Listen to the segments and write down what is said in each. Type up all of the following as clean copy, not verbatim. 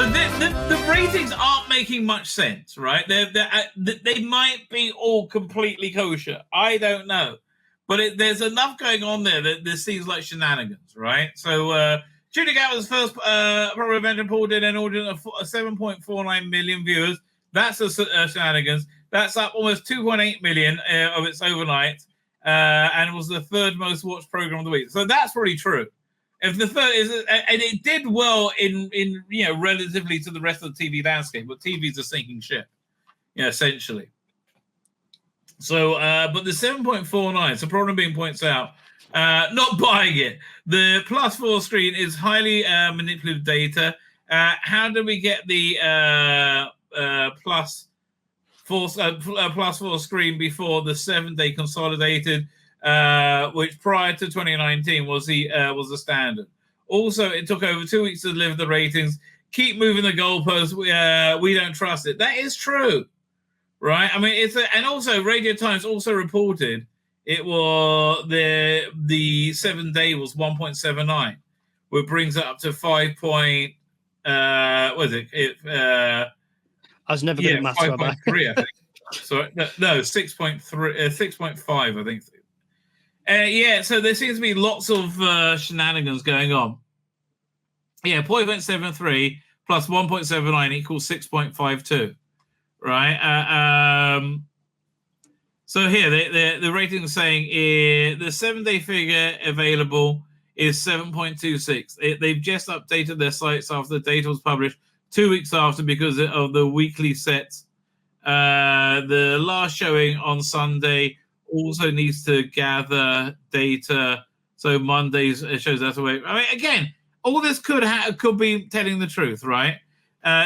So the ratings aren't making much sense, right? They might be all completely kosher. I don't know. But there's enough going on there that this seems like shenanigans, right? So tuning out was the first proper event pulled in an audience of 7.49 million viewers. That's a shenanigans. That's up almost 2.8 million of its overnight, and it was the third most watched program of the week. So that's probably true. If the third is, and it did well in relatively to the rest of the TV landscape, but TV's a sinking ship, essentially. So, but the 7.49, so problem being points out, not buying it. The +4 screen is highly manipulative data. How do we get the +4 screen before the 7-day consolidated, which prior to 2019 was the standard? Also, it took over 2 weeks to deliver the ratings. Keep moving the goalposts. We don't trust it. That is true. Right, I mean, and also Radio Times also reported it was the 7-day was 1.79, which brings it up to 5. What is it? I was never good at maths. 5.3, I think. So no, 6.3, 6.5, I think. So there seems to be lots of shenanigans going on. 0.73 plus 1.79 equals 6.52. Right. So here the rating is saying the 7-day figure available is 7.26. They've just updated their sites after the data was published 2 weeks after because of the weekly sets. The last showing on Sunday also needs to gather data. So Mondays shows that away. I mean, again, all this could be telling the truth, right?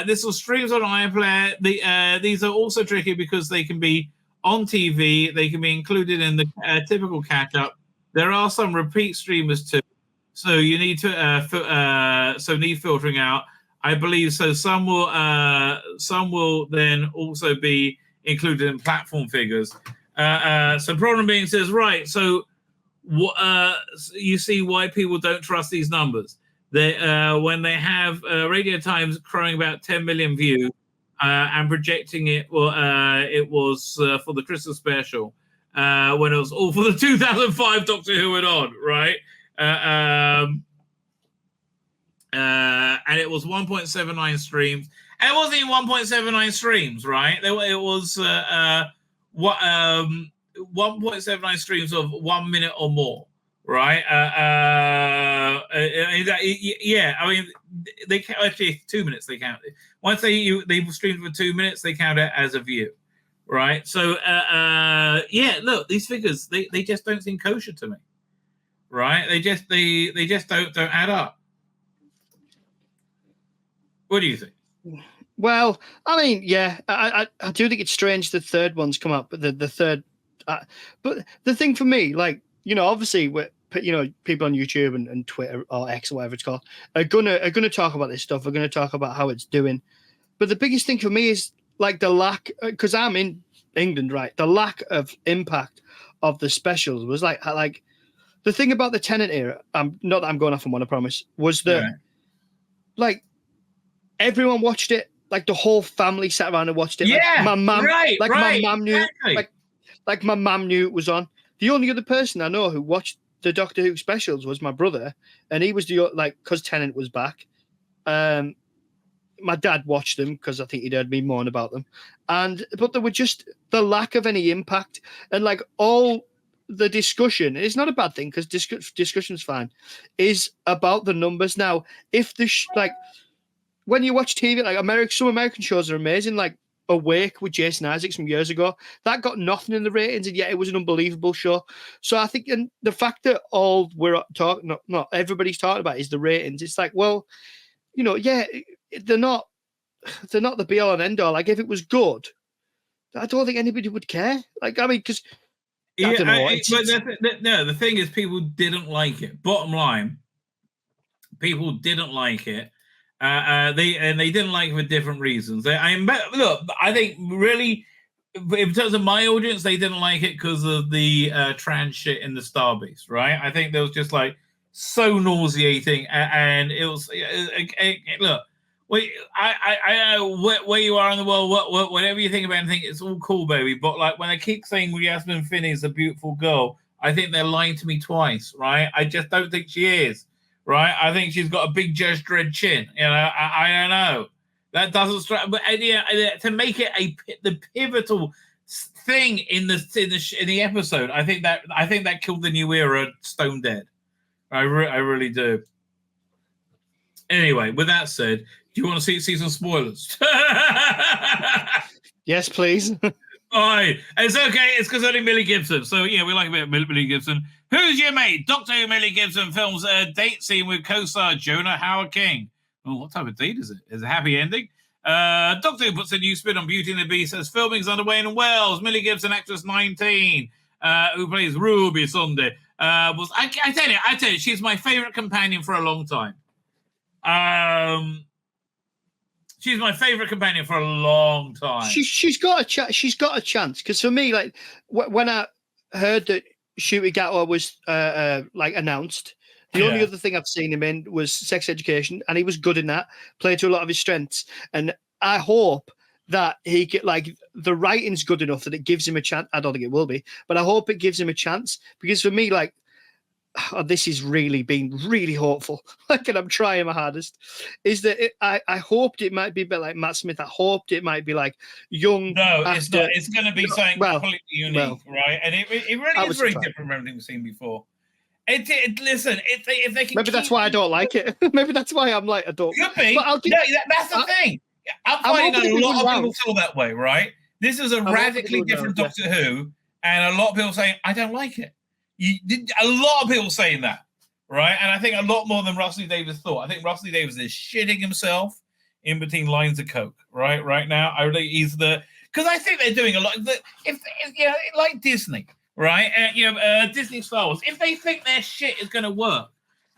This will streams on iPlayer. These are also tricky because they can be on TV. They can be included in the typical catch-up. There are some repeat streamers too, so you need to need filtering out. I believe so. Some will then also be included in platform figures. So problem being says right. So you see why people don't trust these numbers. When they have Radio Times crowing about 10 million views and projecting it, it was for the Christmas special when it was all for the 2005 Doctor Who went on, right? And it was 1.79 streams. And it wasn't even 1.79 streams, right? It was 1.79 streams of 1 minute or more. Right. I mean, they actually 2 minutes. They count it once they streamed for 2 minutes. They count it as a view, right? So, look, these figures they just don't seem kosher to me, right? They just don't add up. What do you think? Well, I mean, I do think it's strange the third one's come up, but the third, but the thing for me, like, obviously people on YouTube and Twitter or X or whatever it's called are gonna talk about this stuff. Are gonna talk about how it's doing. But the biggest thing for me is like the lack, because I'm in England, right? The lack of impact of the specials was like the thing about the Tennant era. Not that I'm going off on one, I promise. Was that like everyone watched it, like the whole family sat around and watched it. Yeah, my mum, my mum knew, exactly. like my mum knew it was on. The only other person I know who watched the Doctor Who specials was my brother, and he was because Tennant was back. My dad watched them because I think he'd heard me moan about them, but there were just the lack of any impact, and like all the discussion. It's not a bad thing because discussion's fine. Is about the numbers now. If when you watch TV, like some American shows are amazing, like Awake with Jason Isaacs from years ago, that got nothing in the ratings, and yet it was an unbelievable show. So I think the fact that all we're talking, not everybody's talking about is the ratings. It's like, well, they're not the be all and end all. Like if it was good, I don't think anybody would care. Like I mean, because the thing is, people didn't like it. Bottom line, people didn't like it. They didn't like it for different reasons. I think really, in terms of my audience, they didn't like it because of the trans shit in the Starbase, right? I think there was just like so nauseating, and it was look. Well, I know where you are in the world, whatever you think about anything, it's all cool, baby. But like when I keep saying Yasmin Finney is a beautiful girl, I think they're lying to me twice, right? I just don't think she is, right? I think she's got a big Judge Dredd chin. You know, I don't know. That doesn't strike, but to make it the pivotal thing in the episode, I think that killed the new era stone dead. I really do. Anyway, with that said, do you want to see some spoilers? Yes, please. All right. It's okay. It's because only Millie Gibson. So, yeah, we like a bit of Millie Gibson. Who's your mate? Doctor Who Millie Gibson films a date scene with co-star Jonah Howard King. Oh, what type of date is it? Is it a happy ending? Doctor Who puts a new spin on Beauty and the Beast as filming is underway in Wales. Millie Gibson, actress 19, who plays Ruby Sunday. I tell you, she's my favourite companion for a long time. She's my favorite companion for a long time. She's got a chance because for me, like when I heard that Ncuti Gatwa was announced, the only other thing I've seen him in was Sex Education, and he was good in that. Played to a lot of his strengths, and I hope that he get the writing's good enough that it gives him a chance. I don't think it will be, but I hope it gives him a chance because for me, this has really been really hopeful. And I'm trying my hardest. Is that I hoped it might be a bit like Matt Smith. I hoped it might be like young. No, it's not. It's going to be something completely unique, right? And it really is very different from everything we've seen before. Listen, if they can, maybe that's why I don't like it. Maybe that's why I'm like I don't. Could be. But that's the thing. I'm finding a lot of people feel that way, right? This is a radically different Doctor Who, and a lot of people saying I don't like it. A lot of people saying that, right? And I think a lot more than Russell Davies thought. I think Russell Davies is shitting himself in between lines of coke, right now. I really because I think they're doing a lot. If like Disney, right? Disney Star Wars. If they think their shit is going to work,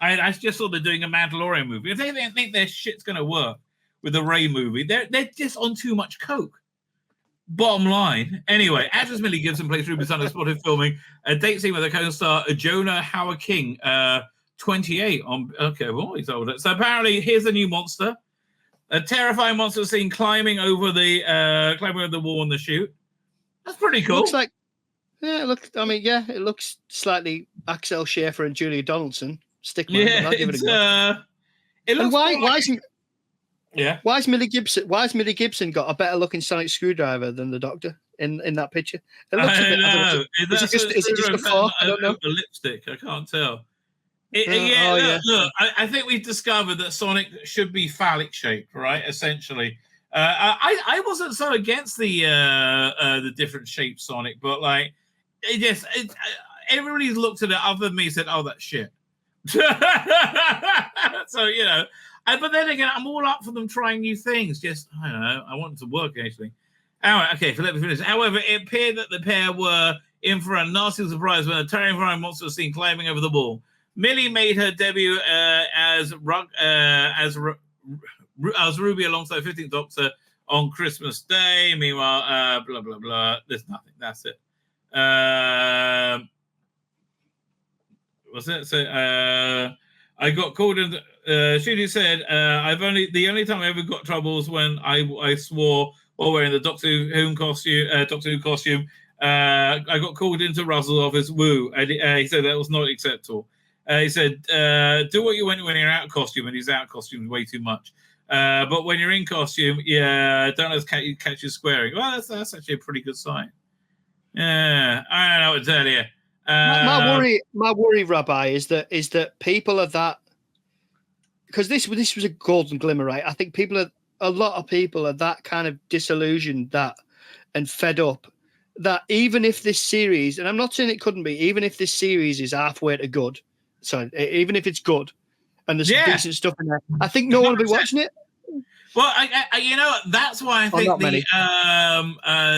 I just saw they're doing a Mandalorian movie. If they think their shit's going to work with the Rey movie, they're just on too much coke. Bottom line. Anyway, actress Millie Gibson plays Ruby Sunday spotted filming a date scene with a co-star Jonah Howard King, 28 on. Okay, well, he's older. So apparently, here's a new monster, a terrifying monster seen climbing over the wall on the shoot. That's pretty cool. Looks like, it looks slightly Axel Schaefer and Julia Donaldson. Stickman. Yeah, I'll give it a go. It looks. And why has Millie Gibson got a better looking sonic screwdriver than the Doctor in that picture? It looks a bit. Know. Is it just a flaw? I don't know. A lipstick. I can't tell. Look, I think we've discovered that Sonic should be phallic shaped, right? Essentially, I wasn't so against the different shaped Sonic, but everybody's looked at it other than me and said, "Oh, that's shit." So but then again, I'm all up for them trying new things. Just, I don't know, I want it to work, actually. All right, okay, so let me finish. However, it appeared that the pair were in for a nasty surprise when a terrifying monster was seen climbing over the wall. Millie made her debut as Ruby alongside 15th Doctor on Christmas Day. Meanwhile, blah, blah, blah. There's nothing. That's it. What's it? So, I got called in. Ncuti said, the only time I ever got trouble was when I swore while wearing the Doctor Who costume. I got called into Russell's office. Woo! And he said that was not acceptable. He said, do what you want when you're out of costume, and he's out of costume way too much. But when you're in costume, don't let us catch you squaring. Well, that's actually a pretty good sign. Yeah, I don't know what to tell you. My worry, Rabbi, is that people are that, because this was a golden glimmer, right? I think a lot of people are that kind of disillusioned and fed up that even if this series, and I'm not saying it couldn't be, even if this series is halfway to good, so even if it's good and there's some decent stuff in there, I think no one will be watching it. Well, that's why I think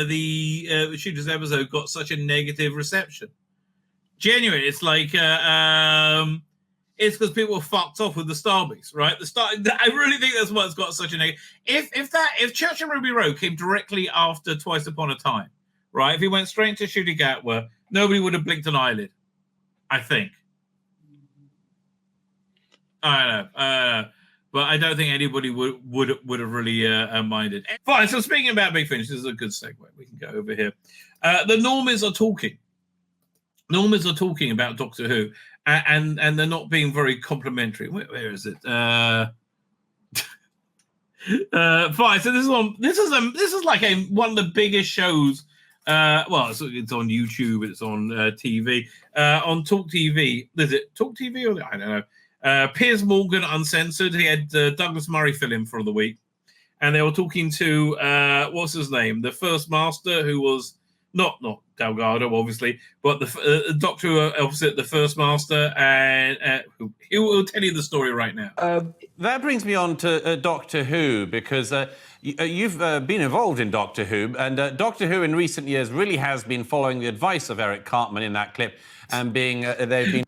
the Shooter's episode got such a negative reception. Genuine, it's like it's because people were fucked off with the Starbeast, right? I really think that's what's got such a negative. If Church and Ruby Road came directly after Twice Upon a Time, right? If he went straight to Ncuti Gatwa, nobody would have blinked an eyelid. I think. I don't know. but I don't think anybody would have really minded. Fine. So speaking about Big Finish, this is a good segue. We can go over here. The normies are talking. Normies are talking about Doctor Who, and they're not being very complimentary. Where is it? Fine. So this is like one of the biggest shows. Well, it's on YouTube. It's on TV. On Talk TV. Is it Talk TV or I don't know. Piers Morgan Uncensored. He had Douglas Murray fill in for the week, and they were talking to what's his name, the First Master, who was not Delgado, obviously, but the Doctor who opposite the First Master, and he will tell you the story right now. That brings me on to Doctor Who, because you've been involved in Doctor Who, and Doctor Who in recent years really has been following the advice of Eric Cartman in that clip, and they've been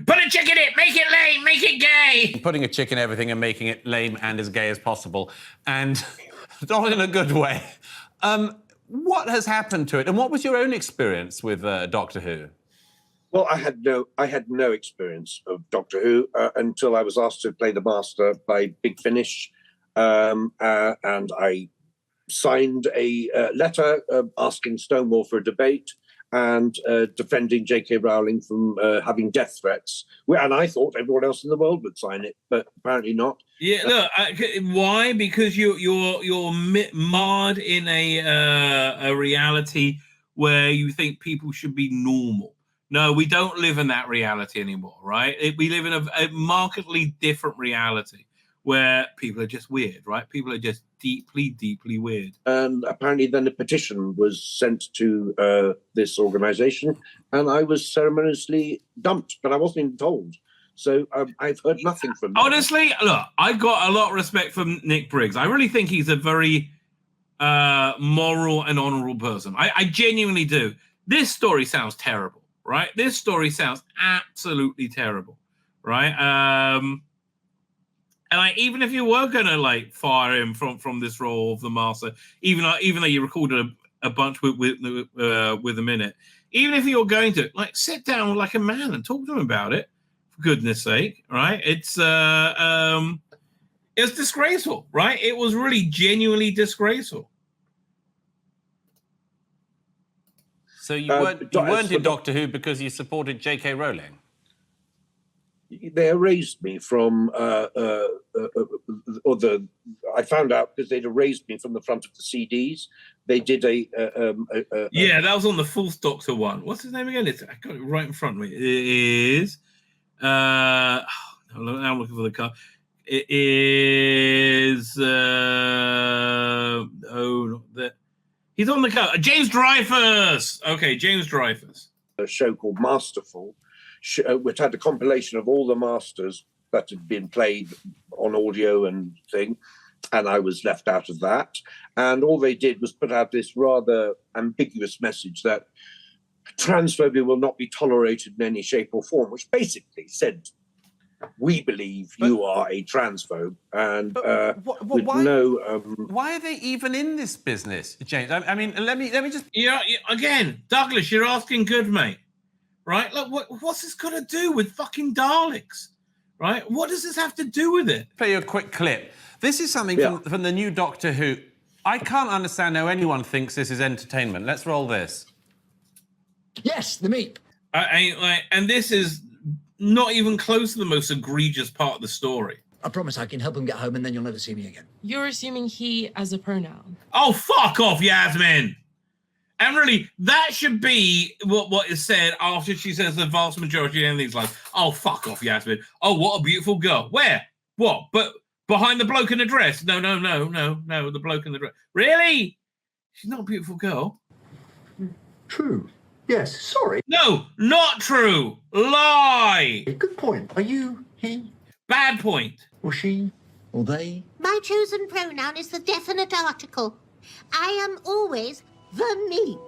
put a chick in it, make it lame, make it gay, putting a chick in everything and making it lame and as gay as possible, and not in a good way. What has happened to it, and what was your own experience with Doctor Who? Well, I had no experience of Doctor Who until I was asked to play the Master by Big Finish, and I signed a letter asking Stonewall for a debate and defending J.K. Rowling from having death threats. And I thought everyone else in the world would sign it, but apparently not. Yeah, look, why? Because you're marred in a reality where you think people should be normal. No, we don't live in that reality anymore, right? We live in a markedly different reality where people are just weird, right? People are just deeply, deeply weird. And apparently then a petition was sent to this organisation, and I was ceremoniously dumped, but I wasn't even told. So I've heard nothing from them. Honestly, look, I've got a lot of respect for Nick Briggs. I really think he's a very moral and honourable person. I genuinely do. This story sounds terrible, right? This story sounds absolutely terrible, right? And even if you were going to fire him from this role of the Master, even though you recorded a bunch with him in it, even if you're going to sit down like a man and talk to him about it, for goodness sake, right? It's disgraceful, right? It was really genuinely disgraceful. So you weren't in Doctor Who because you supported J.K. Rowling? They erased me from I found out because they'd erased me from the front of the CDs. They did yeah, that was on the Fourth Doctor one. What's his name again? I got it right in front of me. It is I'm looking for the card. It is he's on the cover. James Dreyfus. Okay, James Dreyfus. A show called Masterful, which had a compilation of all the Masters that had been played on audio and thing, and I was left out of that. And all they did was put out this rather ambiguous message that transphobia will not be tolerated in any shape or form, which basically said, we believe you are a transphobe. And why are they even in this business, James? I mean, let me just... Yeah, again, Douglas, you're asking good, mate. Right? Look, what's this got to do with fucking Daleks? Right? What does this have to do with it? Play you a quick clip. This is something from the new Doctor Who. I can't understand how anyone thinks this is entertainment. Let's roll this. Yes, the meat. And this is not even close to the most egregious part of the story. I promise I can help him get home and then you'll never see me again. You're assuming he as a pronoun. Oh, fuck off, Yasmin! And really, that should be what is said after she says the vast majority of things like, oh, fuck off, Yasmin. Oh, what a beautiful girl. Where? What? But behind the bloke in the dress? No, the bloke in the dress. Really? She's not a beautiful girl. True. Yes, sorry. No, not true. Lie. Good point. Are you he? Bad point. Or she? Or they? My chosen pronoun is the definite article. I am always the meep.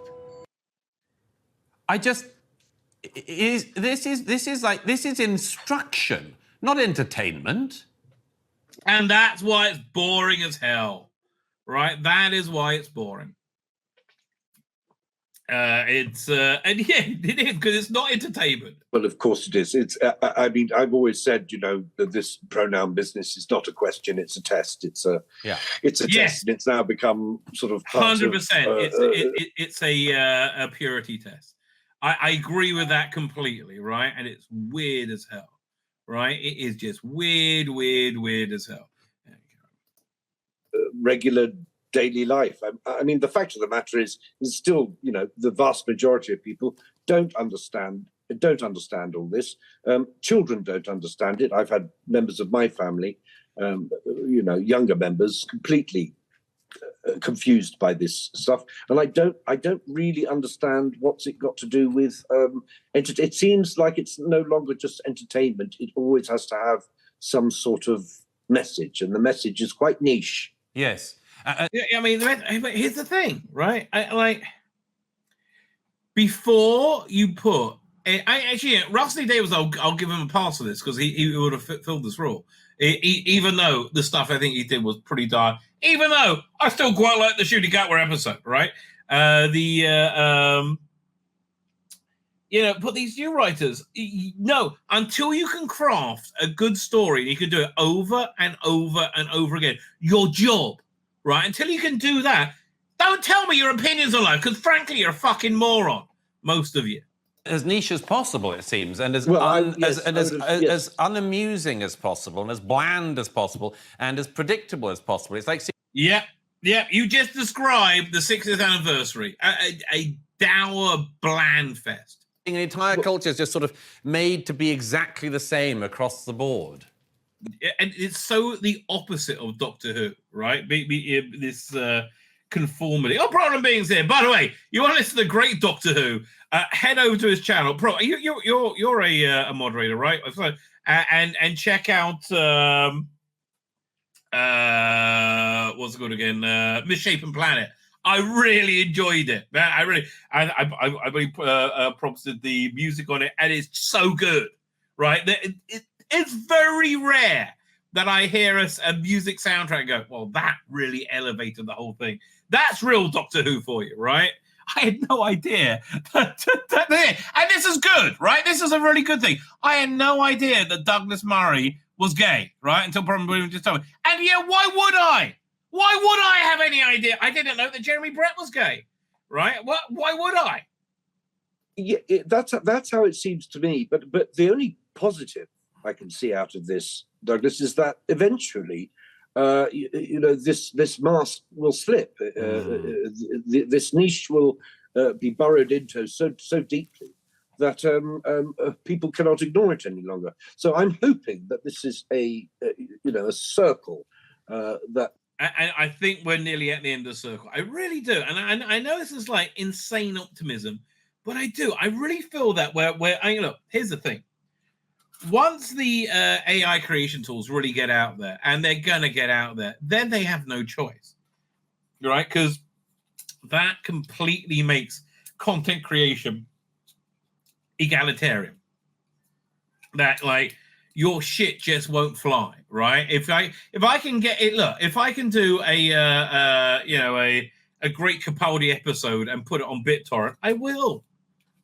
This is instruction, not entertainment. And that's why it's boring as hell, right? That is why it's boring. It's and yeah, it is because it's not entertainment. Well, of course it is. It's. I mean, I've always said, that this pronoun business is not a question; it's a test. It's a test, and it's now become sort of 100%. It's a purity test. I agree with that completely, right? And it's weird as hell, right? It is just weird as hell. Regular daily life. I mean, the fact of the matter is still, the vast majority of people don't understand all this. Children don't understand it. I've had members of my family, younger members, completely confused by this stuff, and I don't really understand what's it got to do with. It seems like it's no longer just entertainment. It always has to have some sort of message, and the message is quite niche. Yes. I mean, but here's the thing, right? Before you put, Rusty Davis, I'll give him a pass for this because he would have filled this role. Even though the stuff I think he did was pretty dark, even though I still quite like the Shooting Gatware episode, right? But these new writers, until you can craft a good story, and you can do it over and over and over again, your job, right? Until you can do that, don't tell me your opinions are low, because frankly, you're a fucking moron, most of you. As niche as possible, it seems, and as unamusing as possible, and as bland as possible, and as predictable as possible. It's like... Yeah. You just described the 60th anniversary, a dour, bland fest. An entire culture is just sort of made to be exactly the same across the board. And it's so the opposite of Doctor Who, right? This conformity. Oh, Problem Being's here. By the way, you want to listen to the great Doctor Who? Head over to his channel. You're a moderator, right? And check out what's it called again? Misshapen Planet. I really enjoyed it. I really props to the music on it, and it's so good, right? It's very rare that I hear a music soundtrack and go, well, that really elevated the whole thing. That's real Doctor Who for you, right? I had no idea. And this is good, right? This is a really good thing. I had no idea that Douglas Murray was gay, right? Until probably just told me. And yeah, why would I? Why would I have any idea? I didn't know that Jeremy Brett was gay, right? Why would I? Yeah, that's how it seems to me. But the only positive I can see out of this, Douglas, is that eventually, this mask will slip. This niche will be burrowed into so deeply that people cannot ignore it any longer. So I'm hoping that this is a circle that. And I think we're nearly at the end of the circle. I really do. And I know this is like insane optimism, but I do. I really feel that look, here's the thing. Once the AI creation tools really get out there, and they're going to get out there, then they have no choice, right? Because that completely makes content creation egalitarian. That, like, your shit just won't fly, right? If I can get it, look, if I can do a great Capaldi episode and put it on BitTorrent, I will,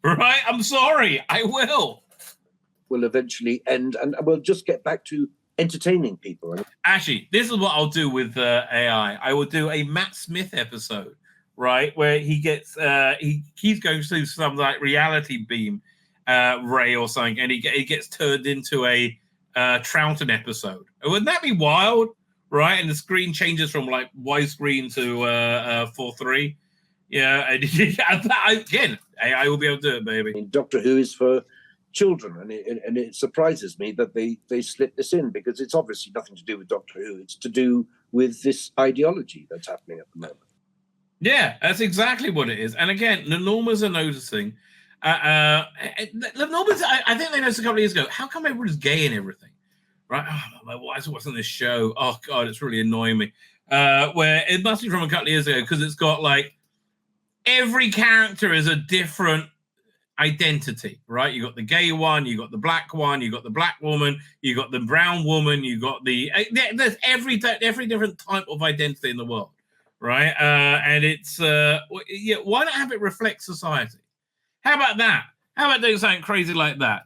right? I'm sorry, I will. Will eventually end, and we'll just get back to entertaining people. Actually, this is what I'll do with AI. I will do a Matt Smith episode, right, where he gets he's going through some like reality beam ray or something, and he gets turned into a Troughton episode. Wouldn't that be wild, right? And the screen changes from like widescreen to 4:3. Yeah, and again, AI will be able to do it, baby. I mean, Doctor Who is for children, and it surprises me that they slip this in, because it's obviously nothing to do with Doctor Who. It's to do with this ideology that's happening at the moment. Yeah, that's exactly what it is. And again, the Normans are noticing. The Normans, I think they noticed a couple of years ago. How come everyone's gay and everything? Right? Oh, my wife watching this show. Oh God, it's really annoying me. Where it must be from a couple of years ago, because it's got like every character is a different identity, right? You got the gay one, you got the black one, you got the black woman, you got the brown woman, you got the there's every different type of identity in the world, right? And it's why not have it reflect society? How about that? How about doing something crazy like that?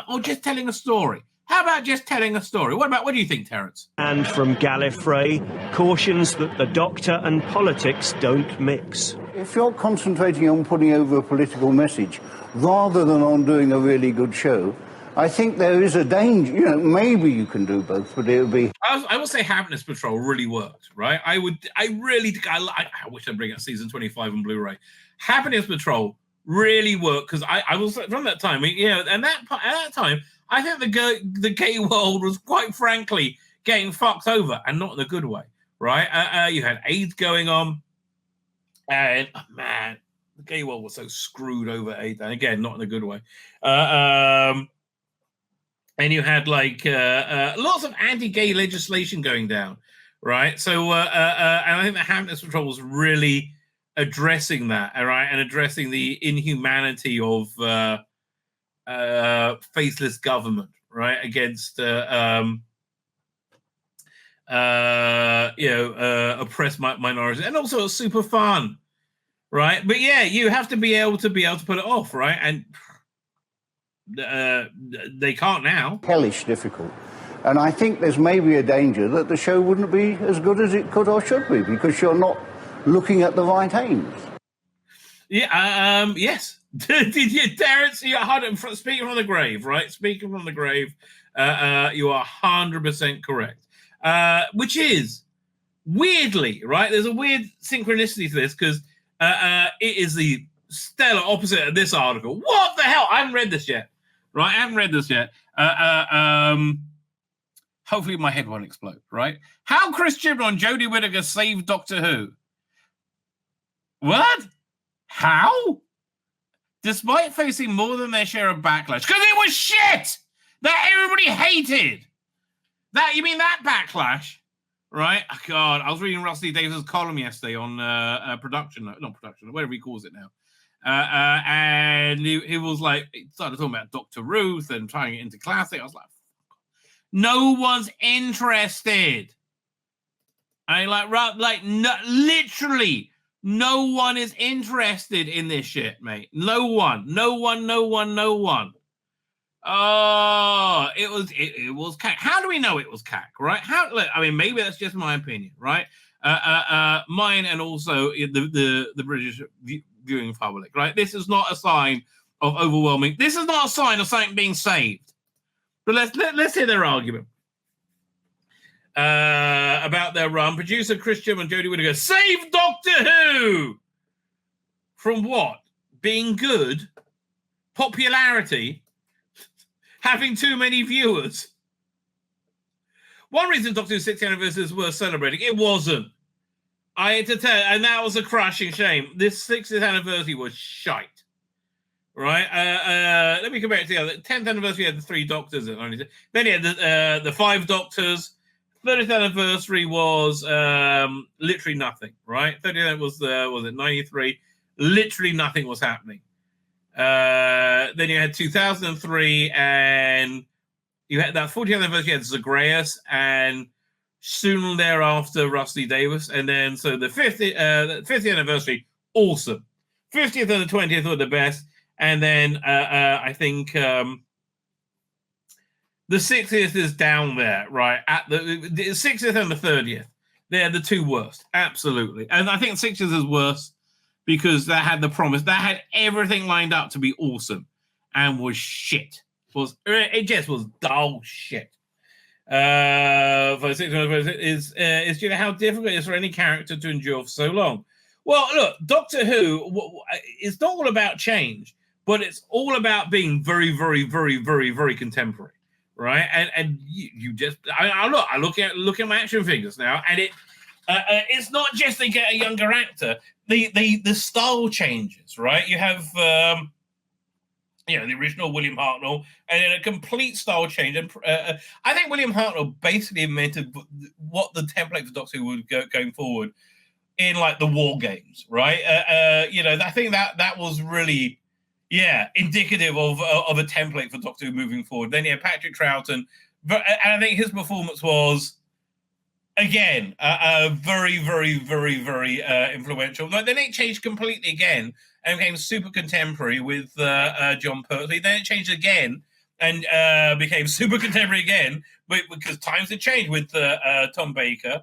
Or just telling a story. How about just telling a story? What do you think, Terence? And from Gallifrey cautions that the Doctor and politics don't mix. If you're concentrating on putting over a political message rather than on doing a really good show, I think there is a danger. Maybe you can do both, but it would be. I would say Happiness Patrol really worked, right? I wish I'd bring out season 25 on Blu-ray. Happiness Patrol really worked because I was from that time, and at that time, I think the gay world was quite frankly getting fucked over, and not in a good way, right? You had AIDS going on, and man, the gay world was so screwed over AIDS, and again, not in a good way. And you had lots of anti-gay legislation going down, right? So, and I think the Happiness Patrol was really addressing that, all right, and addressing the inhumanity of faceless government, right, against oppressed minorities, and also it's super fun, right? But yeah, you have to be able to put it off, right? And they can't now. Hellish difficult. And I think there's maybe a danger that the show wouldn't be as good as it could or should be because you're not looking at the right aims. Yeah, yes. Did you, Terence? Speaking from the grave, right? Speaking from the grave, you are 100% correct. Which is, weirdly, right? There's a weird synchronicity to this because it is the stellar opposite of this article. What the hell? I haven't read this yet. Right, I haven't read this yet. Hopefully my head won't explode, right? How Chris Chibnall and Jodie Whittaker saved Doctor Who. What? How? Despite facing more than their share of backlash. Because it was shit! That everybody hated! That, you mean that backlash? Right? Oh, God, I was reading Rusty Davis' column yesterday on whatever he calls it now. And he was like, he started talking about Dr. Ruth and tying it into classic. I was like, no one's interested. Literally, no one is interested in this shit, mate. No one. Oh, it was cack. How do we know it was cack, right? Maybe that's just my opinion, right? Mine and also the British viewing public, right? This is not a sign of overwhelming. This is not a sign of something being saved. But let's hear their argument about their run. Producer Christian and Jodie Whittaker save Doctor Who from what? Being good, popularity, having too many viewers. One reason Doctor Who's 60th anniversary is worth celebrating. It wasn't. I had to tell, and that was a crushing shame. This 60th anniversary was shite, right? Let me compare it to the other. 10th anniversary had the 3 Doctors. Then he had the 5 Doctors. 30th anniversary was literally nothing, right? 30th was it 93? Literally nothing was happening. Then you had 2003, and you had that 40th anniversary. You had Zagreus, and soon thereafter, Rusty Davis, and then so the 50th anniversary, awesome. 50th and the 20th were the best, and then I think the 60th is down there, right? At the 60th and the 30th, they're the 2 worst, absolutely. And I think 60th is worse because that had the promise, that had everything lined up to be awesome, and was shit. It just was dull shit. For 60th is do you know how difficult it is for any character to endure for so long? Well, look, Doctor Who, it's not all about change, but it's all about being very, very, very, very, very contemporary, right? And you just, I look at my action figures now, and it's not just they get a younger actor, the style changes, right? You have the original William Hartnell, and then a complete style change. And I think William Hartnell basically invented what the template for Doctor Who would go going forward in like the War Games, right? I think that was really, indicative of a template for Doctor Who moving forward. Then you had Patrick Troughton, and I think his performance was again, very, very, very, very influential. Like, then it changed completely again and became super contemporary with John Pertwee. Then it changed again and became super contemporary again, but because times had changed with Tom Baker.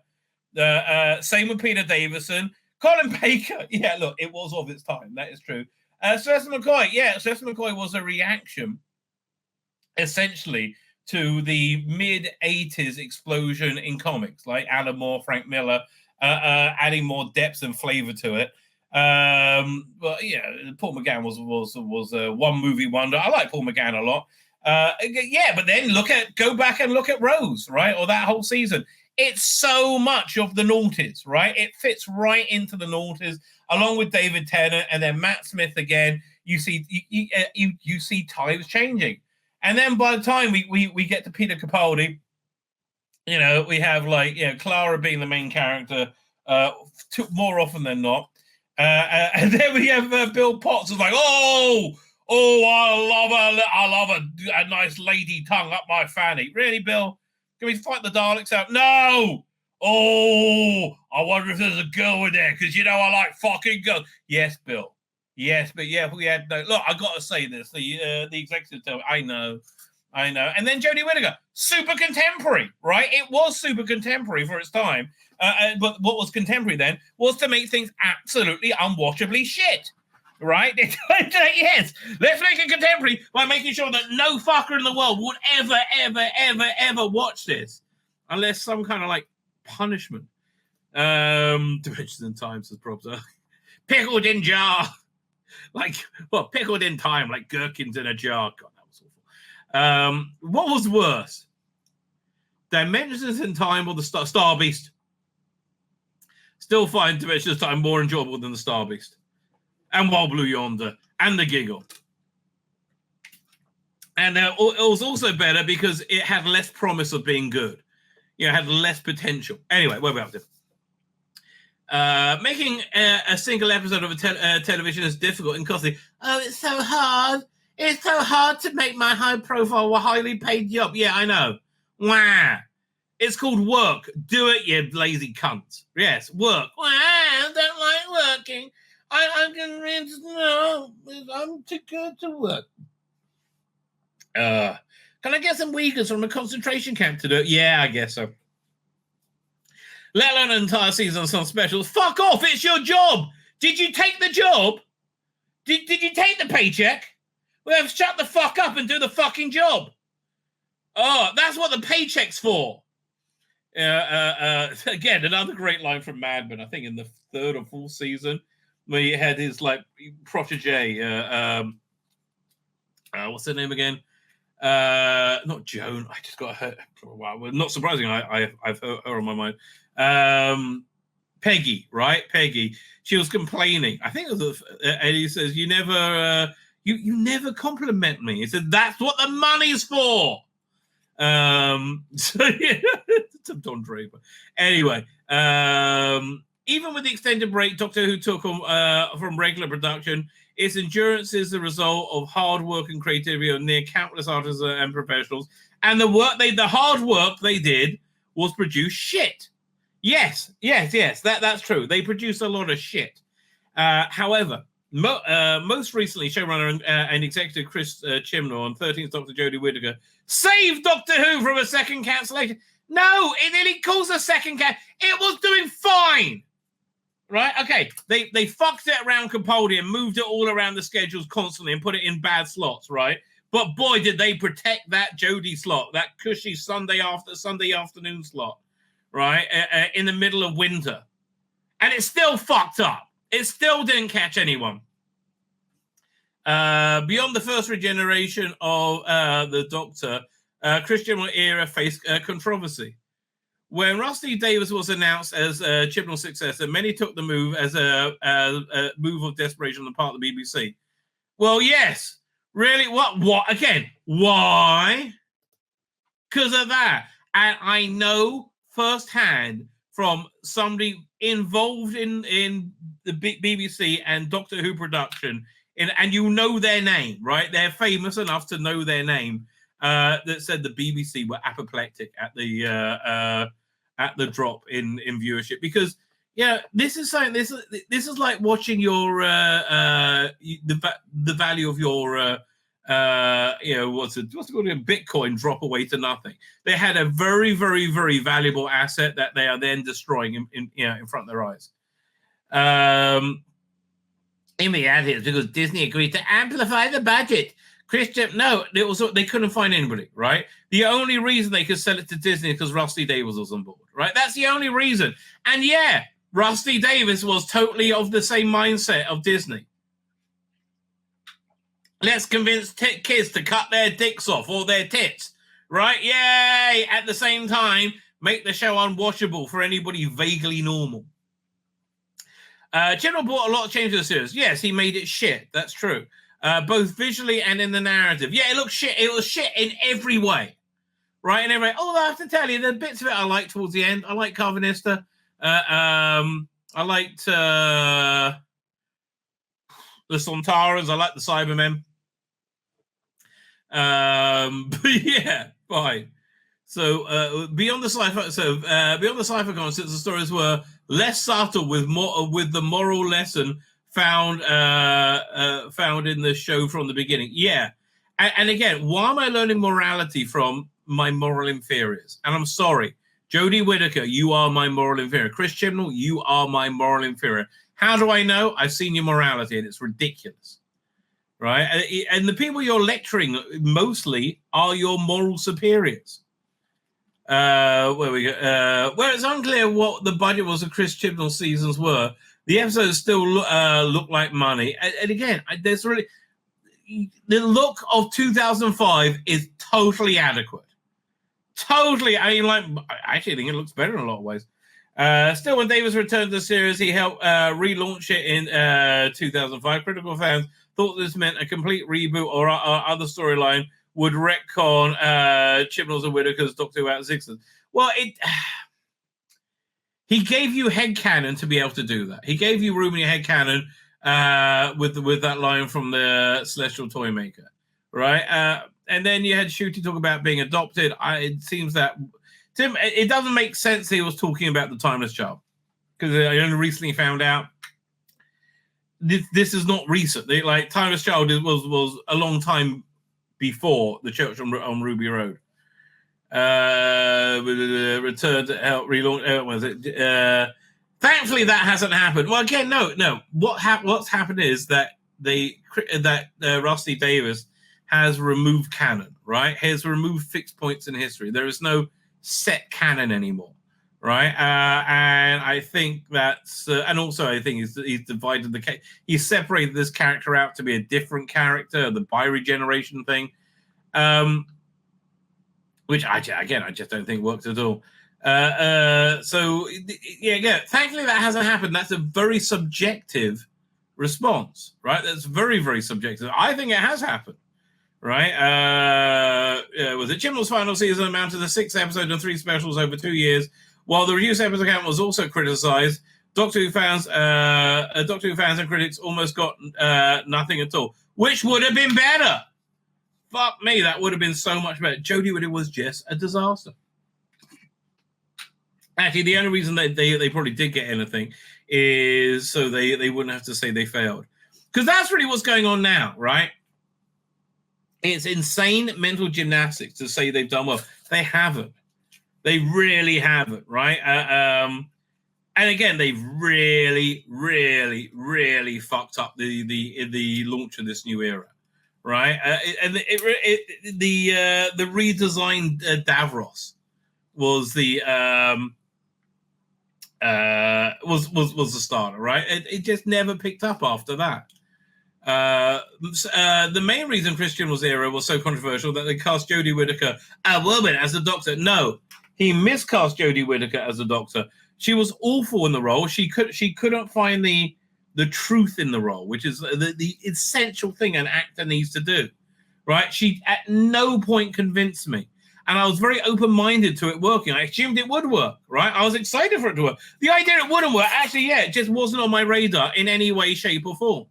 Same with Peter Davison. Colin Baker, yeah, look, it was of its time. That is true. Sylvester McCoy, yeah, Sylvester McCoy was a reaction, essentially, to the mid-'80s explosion in comics, like Alan Moore, Frank Miller, adding more depth and flavor to it. But yeah, Paul McGann was a one movie wonder. I like Paul McGann a lot. Yeah, but then go back and look at Rose, right, or that whole season. It's so much of the noughties, right? It fits right into the noughties, along with David Tennant and then Matt Smith again. You see, you see times changing. And then by the time we get to Peter Capaldi, you know, we have Clara being the main character more often than not. And then we have Bill Potts who's like, oh, I love a nice lady tongue up my fanny. Really, Bill? Can we fight the Daleks out? No! Oh, I wonder if there's a girl in there, because, you know, I like fucking girls. Yes, Bill. Yes, but yeah, we had no. Look, I got to say this. The executive told me, I know. And then Jodie Whittaker, super contemporary, right? It was super contemporary for its time. But what was contemporary then was to make things absolutely unwatchably shit, right? Yes, let's make it contemporary by making sure that no fucker in the world would ever watch this, unless some kind of like punishment. Dimensions and Times as props are pickled in jar. Like, well, pickled in time, like gherkins in a jar. God, that was awful. What was worse? Dimensions in Time or the Star Beast? Still find Dimensions in Time more enjoyable than the Star Beast. And Wild Blue Yonder. And The Giggle. And it was also better because it had less promise of being good. You know, it had less potential. Anyway, where are we up to? Making a single episode of a television is difficult and costly. Oh, it's so hard. It's so hard to make my high profile or highly paid job. Yeah, I know. Wow. It's called work. Do it, you lazy cunt. Yes, work. Wow, I don't like working. I'm too good to work. Can I get some Uyghurs from a concentration camp to do it? Yeah, I guess so. Let alone an entire season of some specials. Fuck off, it's your job. Did you take the job? Did you take the paycheck? Well, shut the fuck up and do the fucking job. Oh, that's what the paycheck's for. Again, another great line from Mad Men, I think in the third or fourth season, where he had his like protege, what's her name again? Not Joan. I just got her. Wow, not surprising. I've heard her on my mind. Peggy, right? Peggy. She was complaining. I think it was. And he says, "You never, you never compliment me." He said, "That's what the money's for." So yeah, it's Don Draper. Anyway, even with the extended break Doctor Who took from regular production, its endurance is the result of hard work and creativity of near countless artists and professionals. And the hard work they did was produce shit. Yes, that's true. They produced a lot of shit. However, most recently, showrunner and executive Chris Chibnall and 13th Doctor Jodie Whittaker saved Doctor Who from a second cancellation. No, it nearly caused a second cancellation. It was doing fine. Right? Okay. They fucked it around Capaldi and moved it all around the schedules constantly and put it in bad slots, right? But boy, did they protect that Jodie slot, that cushy Sunday afternoon slot, right? In the middle of winter. And it still fucked up. It still didn't catch anyone. Beyond the first regeneration of the Doctor, Chris Chibnall era faced controversy. When Rusty Davies was announced as Chibnall's successor, many took the move as a move of desperation on the part of the BBC. Well, yes. Really? What? Again, why? Because of that. And I know firsthand from somebody involved in the BBC and Doctor Who production, and you know their name, right? They're famous enough to know their name, that said the BBC were apoplectic at the at the drop in viewership, because this is something. This is like watching your the value of your what's it called, Bitcoin drop away to nothing. They had a very, very, very valuable asset that they are then destroying in front of their eyes. In reality, it's because Disney agreed to amplify the budget. They couldn't find anybody, right? The only reason they could sell it to Disney is because Rusty Davis was on board, right? That's the only reason. And yeah, Rusty Davis was totally of the same mindset of Disney. Let's convince kids to cut their dicks off or their tits, right? Yay! At the same time, make the show unwatchable for anybody vaguely normal. Chibnall brought a lot of change to the series. Yes, he made it shit. That's true. Both visually and in the narrative. Yeah, it looked shit. It was shit in every way, right? In every way. Although I have to tell you, the bits of it I liked towards the end. I like Carvanista. I liked the Sontarans. I liked the Cybermen. But yeah, fine. So beyond the sci-fi concepts, the stories were less subtle with the moral lesson found in the show from the beginning. Yeah, and again, why am I learning morality from my moral inferiors? And I'm sorry, Jodie Whittaker, you are my moral inferior. Chris Chibnall, you are my moral inferior. How do I know? I've seen your morality, and it's ridiculous, right? And the people you're lecturing mostly are your moral superiors. Where we go? Where it's unclear what the budget was of Chris Chibnall seasons were, the episodes still look like money. And again, there's really the look of 2005 is totally adequate. Totally, I actually think it looks better in a lot of ways. Still, when Davis returned to the series, he helped relaunch it in 2005. Critical fans thought this meant a complete reboot or other storyline would retcon Chibnall's and Whittaker's Doctor Who existence. Well, he gave you headcanon to be able to do that. He gave you room in your headcanon with that line from the Celestial Toymaker, right? And then you had Shooty talk about being adopted. It seems that Tim, it doesn't make sense he was talking about the Timeless Child, because I only recently found out this is not recent. Like Timeless Child was a long time before the Church on Ruby Road. Returned to help relaunch. Thankfully, that hasn't happened. Well, again, no. What's happened is that Rusty Davis has removed canon, right? Has removed fixed points in history. There is no set canon anymore, right? And I think that's, and also I think he's divided he's separated this character out to be a different character, the bi-regeneration thing, which I just don't think works at all. So yeah, thankfully that hasn't happened. That's a very subjective response, right? That's very, very subjective. I think it has happened, right? Was it Chibnall's final season amounted to 6 episodes and 3 specials over 2 years, while the reduced episode count was also criticized. Doctor Who fans and critics almost got nothing at all, which would have been better. Fuck me, that would have been so much better. Jodie Whittaker was just a disaster. Actually, the only reason they probably did get anything is so they wouldn't have to say they failed. Because that's really what's going on now, right? It's insane mental gymnastics to say they've done well. They haven't. They really haven't, right? And again, they've really, really, really fucked up the launch of this new era, right? And the redesigned Davros was the was the starter, right? It just never picked up after that. The main reason Christian was era was so controversial that they cast Jodie Whittaker, a woman, as the Doctor. No, he miscast Jodie Whittaker as the Doctor. She was awful in the role. She couldn't find the truth in the role, which is the essential thing an actor needs to do, right? She at no point convinced me. And I was very open-minded to it working. I assumed it would work, right? I was excited for it to work. The idea it wouldn't work, actually, yeah, it just wasn't on my radar in any way, shape, or form,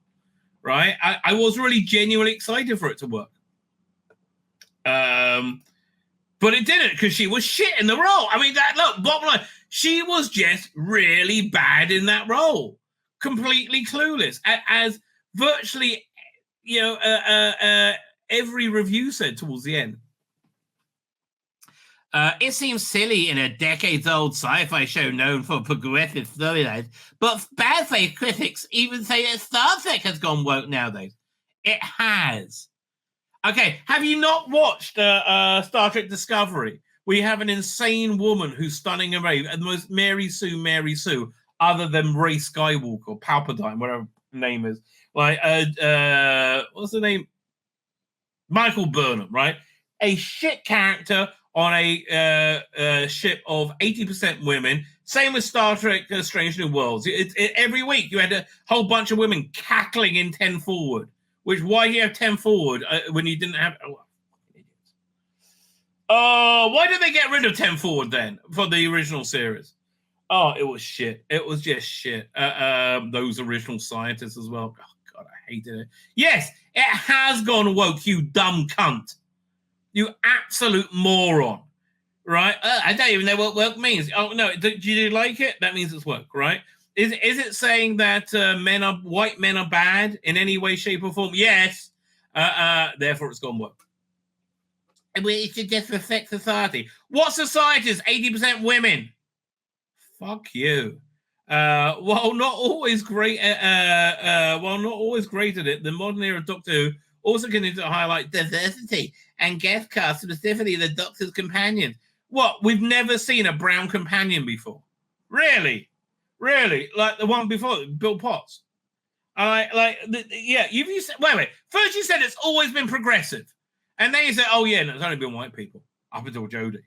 right? I was really genuinely excited for it to work. But it didn't, because she was shit in the role. I mean, look, bottom line, She was just really bad in that role, completely clueless, as virtually, every review said towards the end. It seems silly in a decades-old sci-fi show known for progressive storylines, but bad faith critics even say that Star Trek has gone woke nowadays. It has. Okay, have you not watched Star Trek Discovery? We have an insane woman who's stunning and brave, and the most Mary Sue, other than Rey Skywalker or Palpatine, whatever her name is. Like, what's the name? Michael Burnham, right? A shit character on a ship of 80% women. Same with Star Trek Strange New Worlds. Every week you had a whole bunch of women cackling in 10 forward. Which, why do you have 10 forward when you didn't have... why did they get rid of 10 forward then for the original series? Oh, it was shit. It was just shit. Those original scientists as well. Oh, God, I hated it. Yes, it has gone woke, you dumb cunt. You absolute moron. Right? I don't even know what woke means. Oh, no. Do you like it? That means it's woke, right? Is it saying that white men are bad in any way, shape, or form? Yes. Therefore, it's gone woke. It should just reflect society. What society is 80% women? Fuck you. While not always great at it, the modern era of Doctor Who also continues to highlight diversity and guest cast, specifically the Doctor's companions. What? We've never seen a brown companion before. Really? Really? Like the one before, Bill Potts? You said, wait. First you said it's always been progressive. And then you said, oh yeah, no, it's only been white people. Up until Jodie.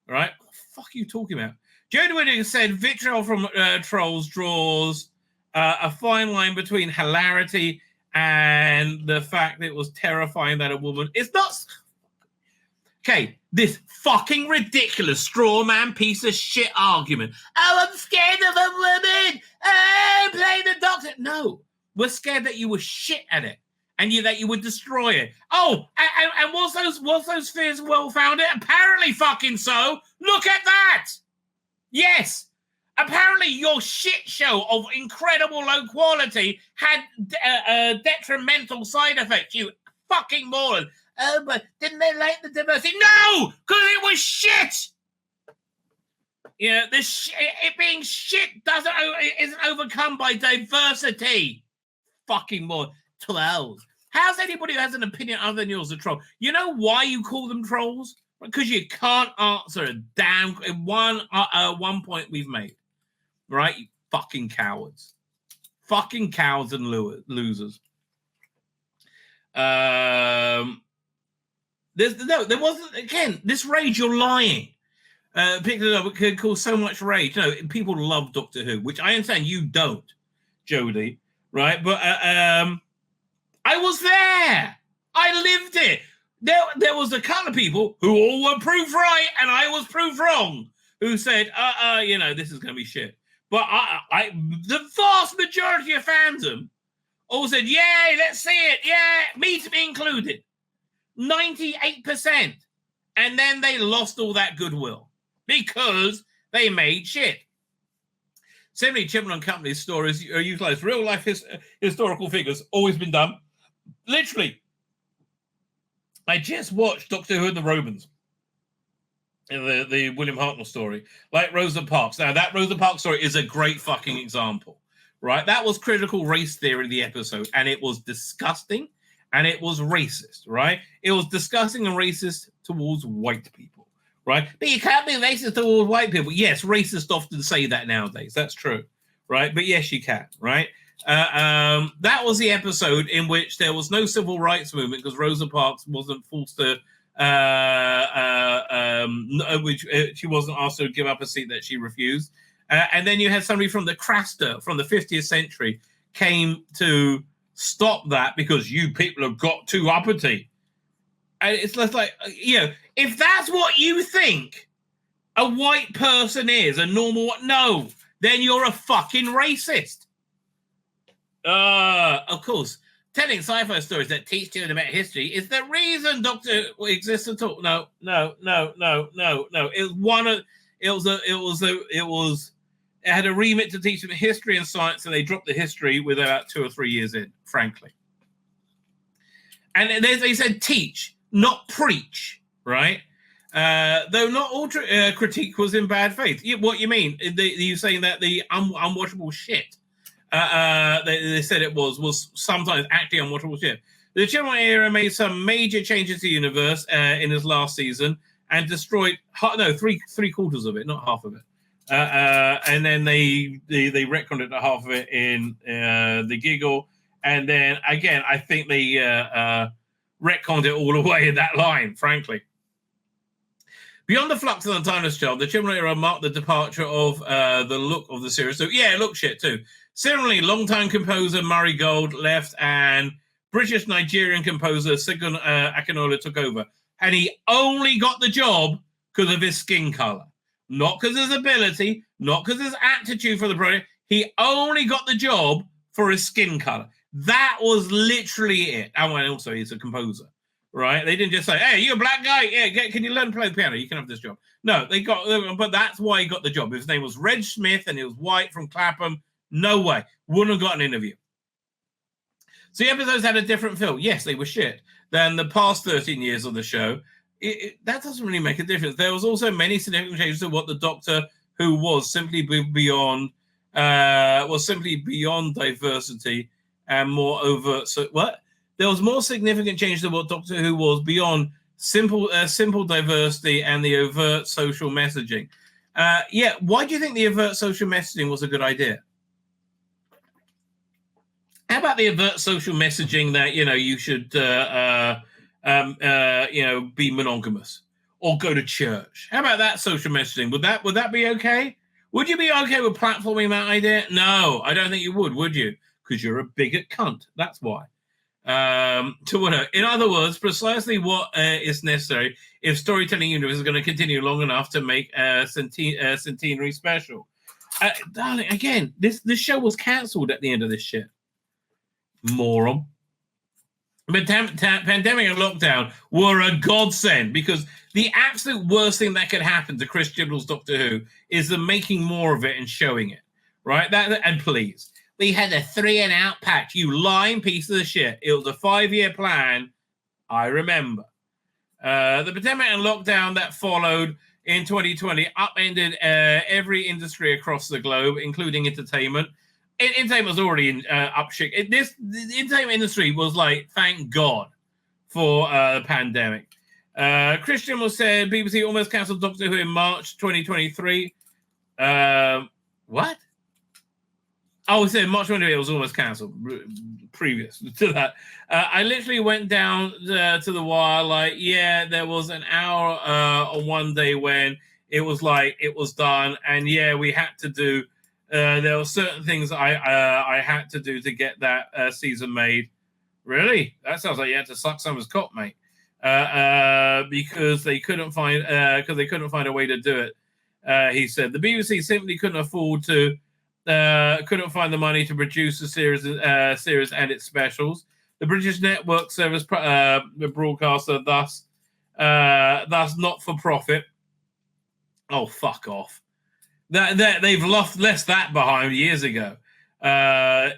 All right? What the fuck are you talking about? Jodie Whittaker said vitriol from trolls draws a fine line between hilarity and the fact that it was terrifying that a woman... It's not... Okay, this fucking ridiculous straw man piece of shit argument. Oh, I'm scared of a woman. Oh, play the Doctor. No, we're scared that you were shit at it and that you would destroy it. Oh, and was those fears well-founded? Apparently fucking so. Look at that. Yes. Apparently your shit show of incredible low quality had detrimental side effects, you fucking moron. Oh, but didn't they like the diversity? No, because it was shit. Yeah, it being shit isn't overcome by diversity. Fucking more trolls. How's anybody who has an opinion other than yours a troll? You know why you call them trolls? Because you can't answer a damn one point we've made, right? You fucking cowards, fucking cowards and losers. There wasn't, again, this rage, you're lying. Picked it up, it could cause so much rage. No, people love Doctor Who, which I understand you don't, Jodie, right? But I was there. I lived it. There was a couple of people who all were proved right and I was proved wrong, who said, this is going to be shit. But the vast majority of fandom all said, yay, let's see it. Yeah, me to be included. 98%. And then they lost all that goodwill because they made shit. Similarly, Chibnall and Company's stories are utilized real-life historical figures, always been done. Literally, I just watched Doctor Who and the Romans, the William Hartnell story, like Rosa Parks. Now, that Rosa Parks story is a great fucking example, right? That was critical race theory, the episode, and it was disgusting. And it was racist, right? It was disgusting and racist towards white people, right? But you can't be racist towards white people. Yes, racists often say that nowadays. That's true, right? But yes, you can, right? That was the episode in which there was no civil rights movement because Rosa Parks wasn't forced to, she wasn't asked to give up a seat that she refused. And then you had somebody from the Craster from the 50th century came to stop that because you people have got too uppity. And it's just like, if that's what you think a white person is, a normal, no, then you're a fucking racist. Of course, telling sci-fi stories that teach you about history is the reason Doctor Who exists at all. No. It had a remit to teach them history and science, and they dropped the history with about 2 or 3 years in, frankly. And they said teach, not preach, right? Though not all critique was in bad faith. What you mean? You saying that the unwatchable shit they said it was sometimes actually unwatchable shit. The Chibnall era made some major changes to the universe in his last season and destroyed three quarters of it, not half of it. And then they retconned it to half of it in the Giggle. And then again, I think they retconned it all away in that line, frankly. Beyond the flux of the Timeless Child, the Chibnall era marked the departure of the look of the series. So yeah, it looked shit too. Similarly, longtime composer Murray Gold left and British-Nigerian composer Sigun Akinola took over. And he only got the job because of his skin color. Not because of his ability, not because of his aptitude for the project. He only got the job for his skin color. That was literally it. And also, he's a composer, right? They didn't just say, hey, you're a black guy. Yeah, can you learn to play the piano? You can have this job. No, but that's why he got the job. His name was Reg Smith and he was white from Clapham. No way. Wouldn't have got an interview. So the episodes had a different feel. Yes, they were shit than the past 13 years of the show. That doesn't really make a difference. There was also many significant changes to what the Doctor Who was simply beyond diversity and more overt. So what? There was more significant change to what Doctor Who was beyond simple diversity and the overt social messaging. Why do you think the overt social messaging was a good idea? How about the overt social messaging that you should be monogamous or go to church? How about that social messaging? Would that be okay? Would you be okay with platforming that idea? No, I don't think you would you? Because you're a bigot cunt. That's why. In other words, precisely what is necessary if storytelling universe is going to continue long enough to make a centenary special. Darling, again, this show was cancelled at the end of this shit. Moron. But pandemic and lockdown were a godsend because the absolute worst thing that could happen to Chris Chibnall's Doctor Who is the making more of it and showing it, right? And please, we had a 3 and out patch. You lying piece of shit. It was a 5-year plan. I remember. The pandemic and lockdown that followed in 2020 upended every industry across the globe, including entertainment. Entertainment was already in up shit. The entertainment industry was like, thank God for the pandemic. Christian was said BBC almost cancelled Doctor Who in March 2023. What? Oh, it said March 2023 it was almost cancelled. Previous to that, I literally went down to the wire. There was an hour on one day when it was done, and we had to do. There were certain things I had to do to get that season made. Really? That sounds like you had to suck someone's cock, mate. Because they couldn't find a way to do it. He said the BBC simply couldn't find the money to produce the series and its specials. The British network service broadcaster thus not for profit. Oh, fuck off. They've left that behind years ago.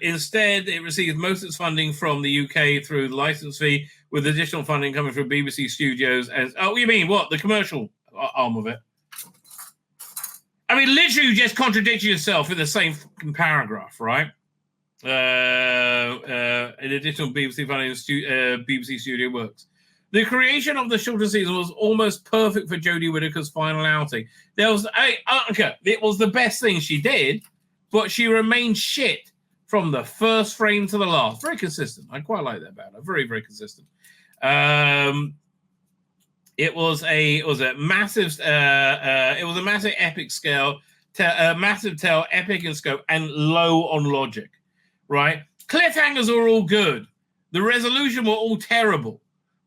Instead, it receives most of its funding from the UK through the license fee, with additional funding coming from BBC Studios. You mean what? The commercial arm of it? I mean, literally, you just contradicted yourself in the same fucking paragraph, right? In additional BBC funding, BBC Studio Works. The creation of the shorter season was almost perfect for Jodie Whittaker's final outing. It was the best thing she did, but she remained shit from the first frame to the last. Very consistent. I quite like that about her. Very, very consistent. It was a massive epic scale, massive tale, epic in scope, and low on logic. Right? Cliffhangers are all good. The resolution were all terrible.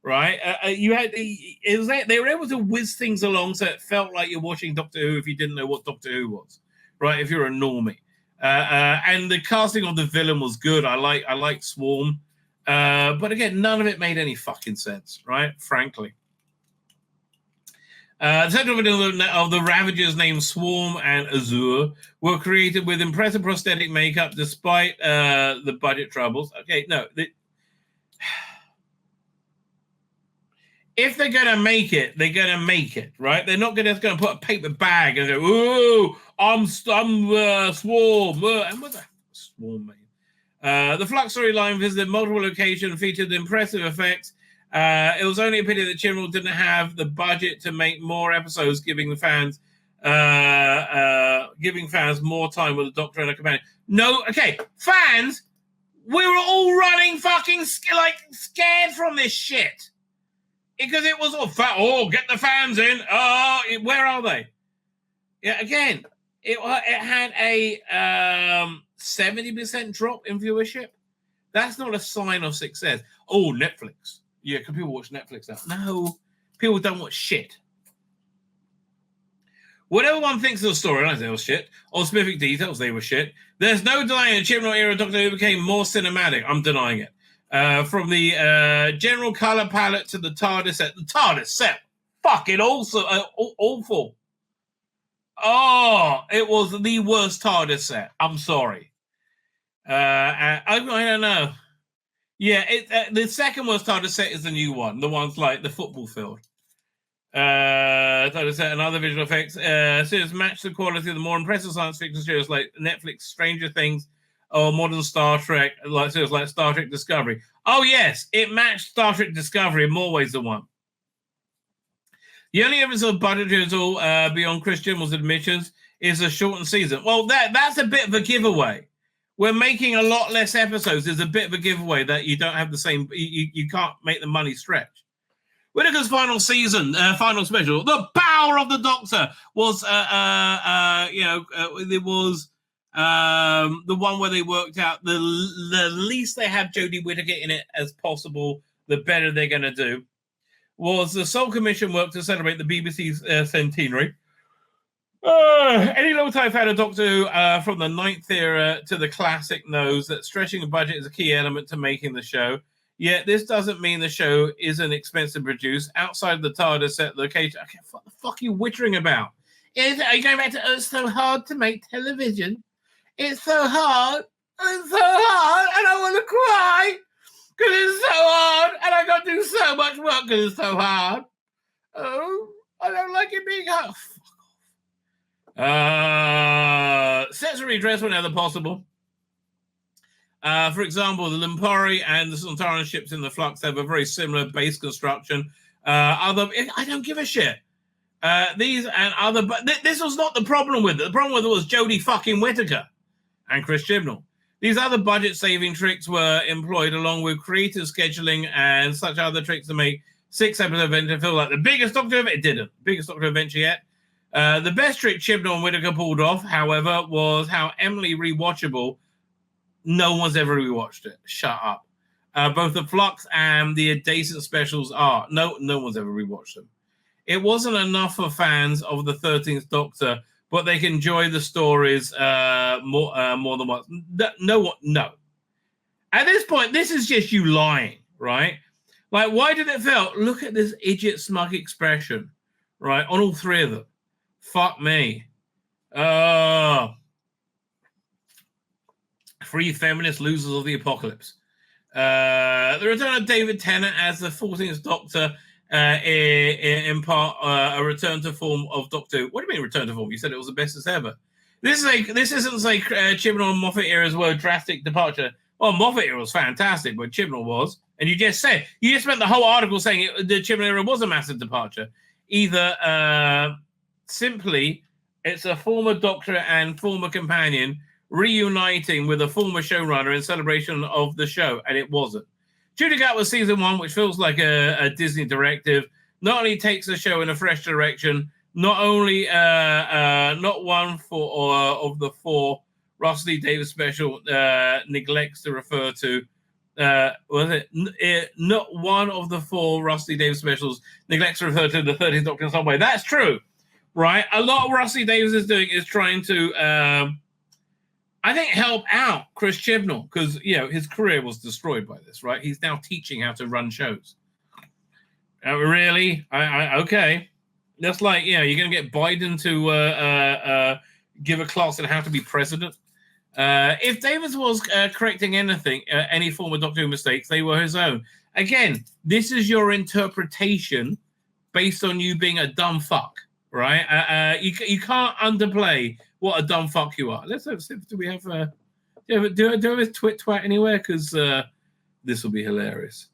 Right? They were able to whiz things along so it felt like you're watching Doctor Who if you didn't know what Doctor Who was. Right? If you're a normie. And the casting of the villain was good. I like Swarm. But again, none of it made any fucking sense, right? Frankly. The central villain of the Ravagers named Swarm and Azure were created with impressive prosthetic makeup despite the budget troubles. Okay, no. If they're going to make it, they're going to make it, right? They're not just going to put a paper bag and go, "Ooh, I'm Swarm." And what the Swarm mean? The Flux storyline visited multiple locations, featured impressive effects. It was only a pity that Chibnall didn't have the budget to make more episodes, giving fans more time with the Doctor and a companion. No, okay, fans, we were all running fucking scared from this shit because it was all get the fans in. Where are they? Yeah, again, it had a 70% drop in viewership. That's not a sign of success. Oh, Netflix. Yeah, can people watch Netflix now? No, people don't watch shit. Whatever one thinks of the storylines, they were shit. Or specific details, they were shit. There's no denying the Chibnall era Doctor Who became more cinematic. I'm denying it. From the general color palette to the TARDIS set. The TARDIS set, fucking also awful. Oh, it was the worst TARDIS set. I'm sorry. I don't know. Yeah, the second worst TARDIS set is the new one. The one's like the football field. TARDIS set and other visual effects. Series match the quality of the more impressive science fiction series like Netflix, Stranger Things, or modern Star Trek, like series like Star Trek Discovery. Oh yes, it matched Star Trek Discovery in more ways than one. The only evidence of budget at all beyond Chris Chibnall's admissions is a shortened season. Well, that's a bit of a giveaway. We're making a lot less episodes. There's a bit of a giveaway that you don't have the same. You can't make the money stretch. Whittaker's final season, final special, The Power of the Doctor was, it was the one where they worked out the least they have Jodie Whittaker in it as possible, the better they're going to do. Was the sole commission work to celebrate the BBC's centenary. Any long-time fan of Doctor Who from the 9th era to the classic knows that stretching a budget is a key element to making the show. Yet this doesn't mean the show isn't expensive to produce. Outside the TARDIS set location, okay, what the fuck are you wittering about? Are you going back to it's so hard to make television? It's so hard. It's so hard, and I want to cry because it's so hard, and I got to do so much work because it's so hard. Oh, I don't like it being hard. Sets are redressed whenever possible. For example, the Limpari and the Sontaran ships in the Flux have a very similar base construction. I don't give a shit. These and other, but this was not the problem with it. The problem with it was Jodie fucking Whittaker and Chris Chibnall. These other budget-saving tricks were employed along with creative scheduling and such other tricks to make 6-episode adventure feel like the biggest Doctor ever. It didn't. Biggest Doctor adventure yet. The best trick Chibnall and Whittaker pulled off, however, was how Emily rewatchable. No one's ever rewatched it. Shut up. Both the Flux and the adjacent specials are. No one's ever rewatched them. It wasn't enough for fans of the 13th Doctor, but they can enjoy the stories more than once. No. At this point, this is just you lying, right? Like, why did it feel? Look at this idiot smug expression, right? On all three of them. Fuck me. Free feminist losers of the apocalypse. The return of David Tennant as the 14th Doctor, in part a return to form of Doctor Who. What do you mean return to form? You said it was the bestest ever. This isn't like Chibnall and Moffat era's were drastic departure. Well, Moffat era was fantastic, but Chibnall was. And you just spent the whole article saying the Chibnall era was a massive departure. Either simply it's a former Doctor and former companion reuniting with a former showrunner in celebration of the show, and it wasn't. Shooting Out was season 1, which feels like a Disney directive. Not only takes the show in a fresh direction, not only not one of the 4 Russell T Davies special neglects to refer to. Not one of the 4 Russell T Davies specials neglects to refer to the 13th Doctor in some way. That's true, right? A lot of Russell T Davies is doing is trying to. I think help out Chris Chibnall because his career was destroyed by this, right? He's now teaching how to run shows. Really? Okay. That's like, you're going to get Biden to give a class on how to be president. If Davis was correcting anything, any form of Doctor Who mistakes, they were his own. Again, this is your interpretation based on you being a dumb fuck, right? You can't underplay what a dumb fuck you are. Let's see. Do we have do I have a twat anywhere? Because this will be hilarious.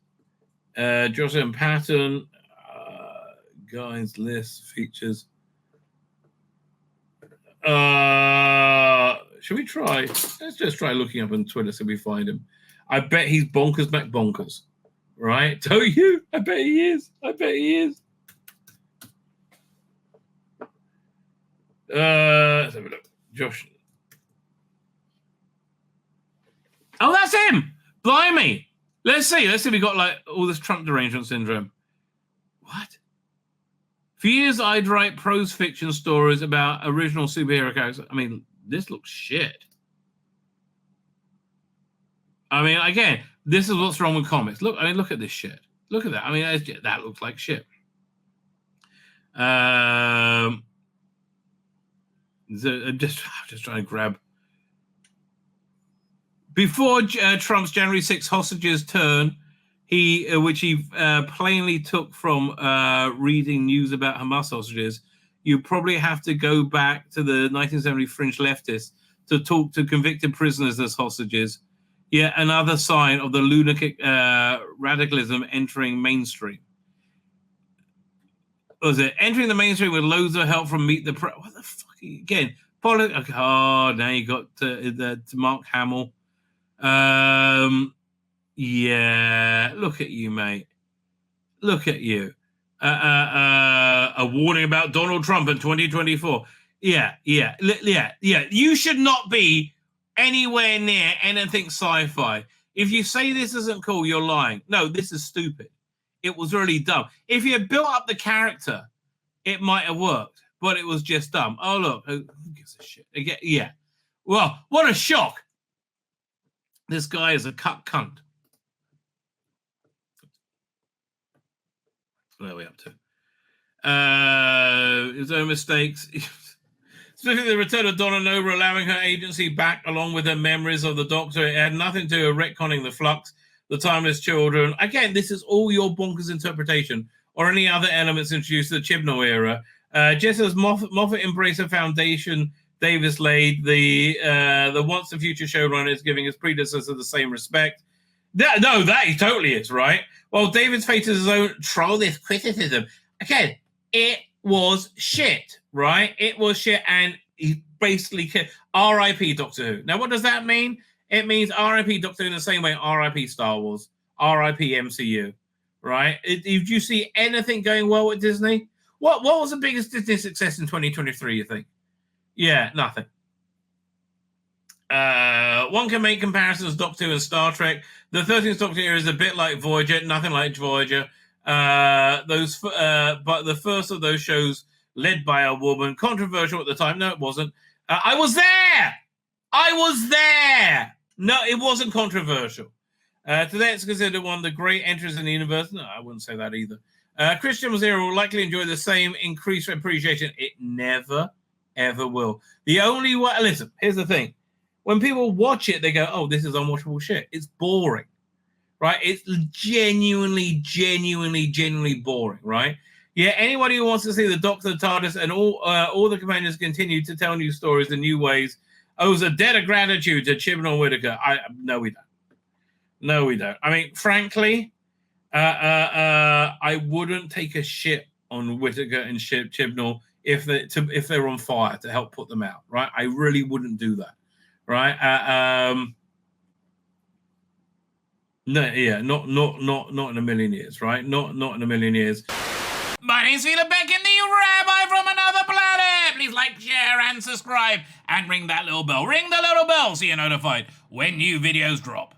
Jocelyn Patton, guys, list, features. Should we try? Let's just try looking up on Twitter so we find him. I bet he's bonkers back bonkers. Right? Don't you? I bet he is. Let's have a look. Josh. Oh, that's him! Blimey! Let's see if we got like all this Trump derangement syndrome. What? For years, I'd write prose fiction stories about original superhero characters. I mean, this looks shit. I mean, again, this is what's wrong with comics. Look at this shit. Look at that. I mean, that looks like shit. So I'm just trying to grab. Before Trump's January 6th hostages turn, which he plainly took from reading news about Hamas hostages, you probably have to go back to the 1970 fringe leftists to talk to convicted prisoners as hostages. Yet another sign of the lunatic radicalism entering mainstream. Was it entering the mainstream with loads of help from Meet the Press? What the fuck? Again, now you got to Mark Hamill. Yeah, look at you, mate. Look at you. A warning about Donald Trump in 2024. Yeah. You should not be anywhere near anything sci-fi. If you say this isn't cool, you're lying. No, this is stupid. It was really dumb. If you had built up the character, it might have worked, but it was just dumb. Oh, look, who gives a shit? Again, yeah. Well, what a shock. This guy is a cunt. What are we up to? His own mistakes. Specifically, the return of Donna Nova allowing her agency back along with her memories of the Doctor. It had nothing to do with retconning the Flux, the Timeless Children. Again, this is all your bonkers interpretation or any other elements introduced to the Chibnall era. Just as Moffat embraced a foundation Davis laid, the once and future showrunner is giving his predecessor the same respect. That he totally is, right? Well, David's faces his own troll this criticism. Again, it was shit, right? It was shit, and he basically R.I.P. Doctor Who. Now, what does that mean? It means R.I.P. Doctor Who in the same way R.I.P. Star Wars, R.I.P. MCU, right? Did you see anything going well with Disney? What was the biggest Disney success in 2023, you think? Yeah, nothing. One can make comparisons Doctor Who and Star Trek. The 13th Doctor era is a bit like Voyager, nothing like Voyager. But the first of those shows led by a woman, controversial at the time. No, it wasn't. I was there. No, it wasn't controversial. Today it's considered one of the great entries in the universe. No, I wouldn't say that either. Christian Zero will likely enjoy the same increased appreciation. It never, ever will. The only way, listen, here's the thing. When people watch it, they go, oh, this is unwatchable shit. It's boring, right? It's genuinely boring, right? Yeah, anybody who wants to see the Doctor, the TARDIS, and all the companions continue to tell new stories in new ways owes a debt of gratitude to Chibnall Whittaker. No, we don't. I mean, frankly, I wouldn't take a shit on Whittaker and Chibnall if they're on fire to help put them out, right? I really wouldn't do that, right? Not in a million years, right? Not in a million years. My name's Tzvi Lebetkin, the Rabbi from another planet. Please like, share, and subscribe, and ring that little bell. Ring the little bell so you're notified when new videos drop.